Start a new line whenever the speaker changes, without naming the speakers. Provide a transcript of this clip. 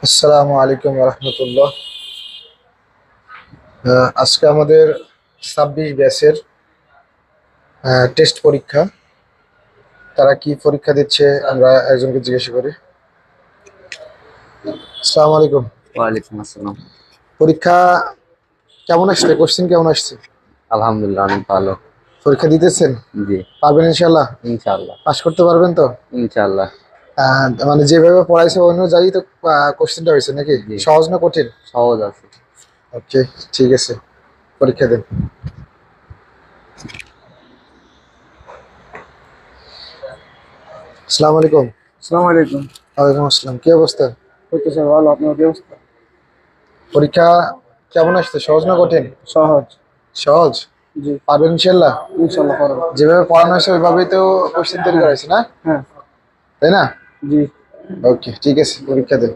আসসালামু আলাইকুম রহমতুল্লাহ। আজকে আমাদের 26 ব্যাচের টেস্ট পরীক্ষা। তারা কি পরীক্ষা দিচ্ছে আমরা একজনকে জিজ্ঞাসা করি। আসসালামু আলাইকুম।
ওয়ালাইকুম আসসালাম।
পরীক্ষা কেমন আসছে? কোশ্চেন কেমন আসছে?
আলহামদুলিল্লাহ অনেক ভালো।
পরীক্ষা দিতেছেন?
জি।
পারবেন ইনশাল্লাহ?
ইনশাআল্লাহ।
পাস করতে পারবেন তো?
ইনশাআল্লাহ।
মানে যেভাবে পড়াইছে ওই অনুযায়ী তো কোশ্চেনটা হয়েছে নাকি?
জি।
সহজ না কঠিন?
সহজ আছে।
ওকে, ঠিক আছে, পরীক্ষা দেন। আসসালামু আলাইকুম।
আসসালামু আলাইকুম।
ওয়ালাইকুম আসসালাম। কি অবস্থা?
হইতেছে ভালো, আপনার কি অবস্থা?
পরীক্ষা কেমন আসছে? সহজ না কঠিন?
সহজ।
সহজ।
জি।
পারবেন ইনশাল্লাহ?
ইনশাল্লাহ পারবো।
যেভাবে পড়ানো হয়েছে ওইভাবেই তো কোশ্চেন তৈরি করা হয়েছে না?
হ্যাঁ।
তাই না?
জি।
ওকে, ঠিক আছে, পরীক্ষা দেন।